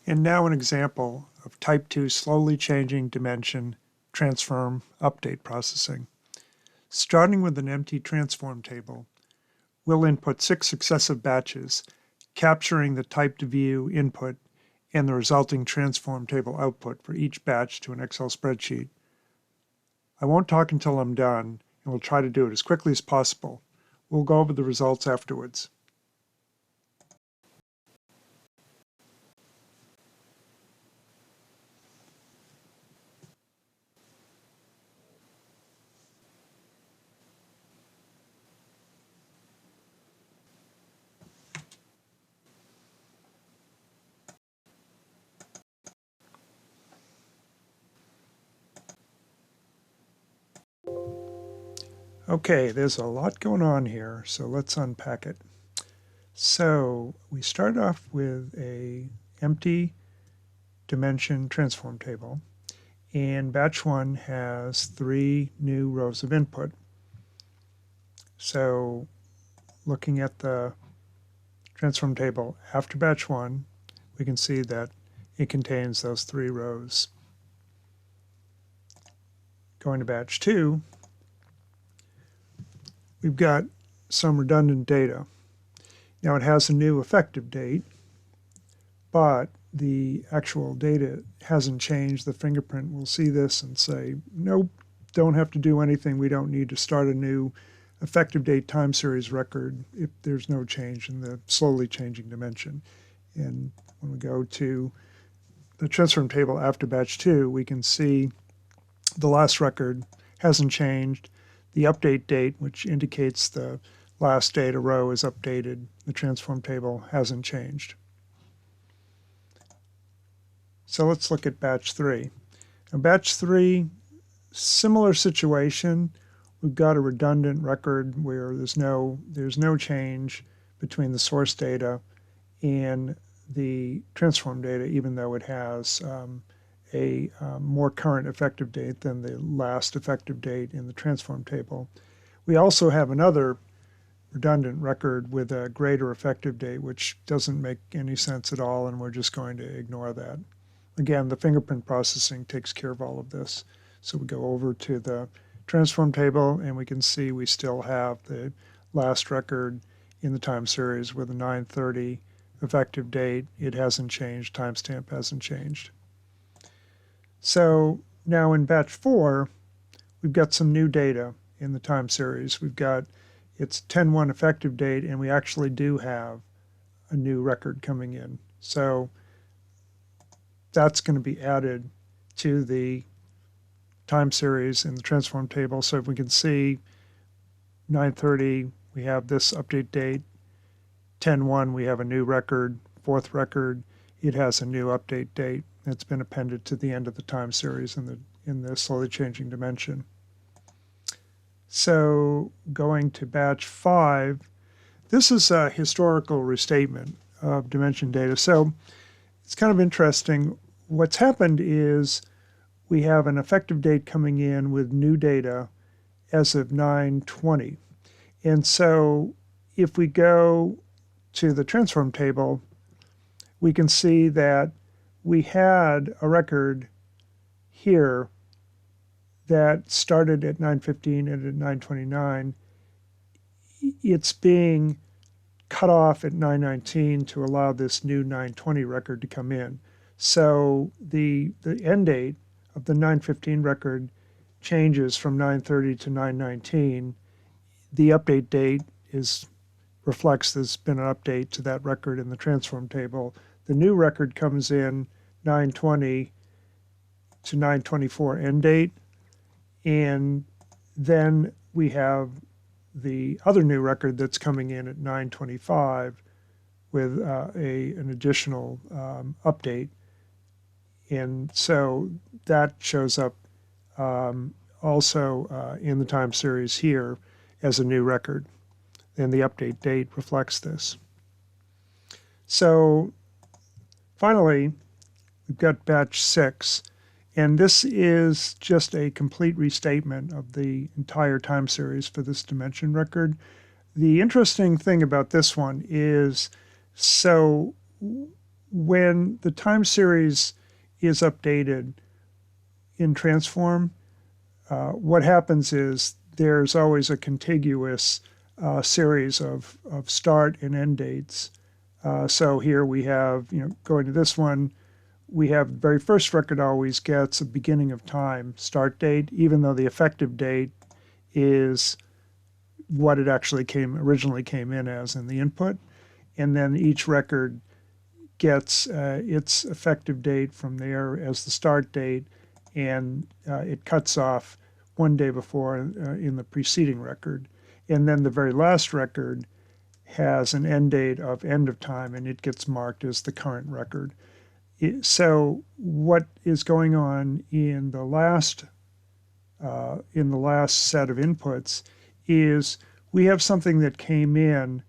And now an example of type 2 slowly changing dimension transform update processing. Starting with an empty transform table, we'll input 6 successive batches, capturing the typed view input and the resulting transform table output for each batch to an Excel spreadsheet. I won't talk until I'm done, and we'll try to do it as quickly as possible. We'll go over the results afterwards. Okay, there's a lot going on here, so let's unpack it. So we start off with a empty dimension transform table, and batch 1 has 3 new rows of input. So looking at the transform table after batch 1, we can see that it contains those 3 rows. Going to batch 2, we've got some redundant data. Now it has a new effective date, but the actual data hasn't changed. The fingerprint will see this and say, nope, don't have to do anything. We don't need to start a new effective date time series record if there's no change in the slowly changing dimension. And when we go to the transform table after batch 2, we can see the last record hasn't changed. The update date, which indicates the last data row is updated, the transform table hasn't changed. So let's look at batch 3. Now batch 3, similar situation. We've got a redundant record where there's no change between the source data and the transform data, even though it has a more current effective date than the last effective date in the transform table. We also have another redundant record with a greater effective date, which doesn't make any sense at all, and we're just going to ignore that. Again, the fingerprint processing takes care of all of this. So we go over to the transform table, and we can see we still have the last record in the time series with a 9/30 effective date. It hasn't changed, timestamp hasn't changed. So now in batch 4, we've got some new data in the time series. We've got its 10/1 effective date, and we actually do have a new record coming in. So that's going to be added to the time series in the transform table. So if we can see 9/30, we have this update date. 10/1, we have a new record. Fourth record, it has a new update date. It's been appended to the end of the time series in the slowly changing dimension. So going to batch 5, this is a historical restatement of dimension data. So it's kind of interesting. What's happened is we have an effective date coming in with new data as of 9/20. And so if we go to the transform table, we can see that we had a record here that started at 9:15 and at 9:29. It's being cut off at 9:19 to allow this new 9:20 record to come in. So the end date of the 9:15 record changes from 9:30 to 9:19. The update date reflects there's been an update to that record in the transform table. The new record comes in 9:20 to 9:24 end date, and then we have the other new record that's coming in at 9:25 with an additional update. And so that shows up also in the time series here as a new record, and the update date reflects this. So finally, we've got batch 6, and this is just a complete restatement of the entire time series for this dimension record. The interesting thing about this one is, so when the time series is updated in transform, what happens is there's always a contiguous series of start and end dates. So here we have, going to this one, we have the very first record always gets a beginning of time start date, even though the effective date is what it actually originally came in as in the input. And then each record gets its effective date from there as the start date, and it cuts off one day before in the preceding record. And then the very last record has an end date of end of time, and it gets marked as the current record. So what is going on in the last set of inputs is we have something that came in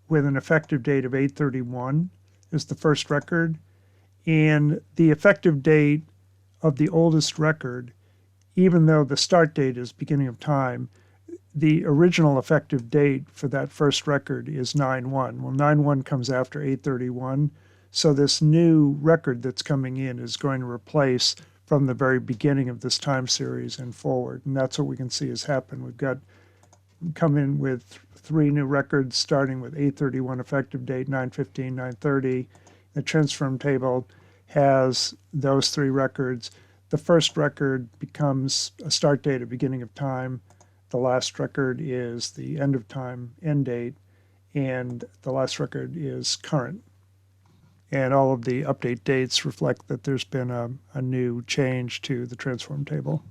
with an effective date of 8/31 is the first record, and the effective date of the oldest record, even though the start date is beginning of time, the original effective date for that first record is 9/1. Well, 9/1 comes after 8/31, so this new record that's coming in is going to replace from the very beginning of this time series and forward, and that's what we can see has happened. We've got come in with 3 new records starting with 8/31 effective date, 9/15, 9/30. The transform table has those 3 records. The first record becomes a start date, a beginning of time. The last record is the end of time, end date, and the last record is current. And all of the update dates reflect that there's been a new change to the transform table.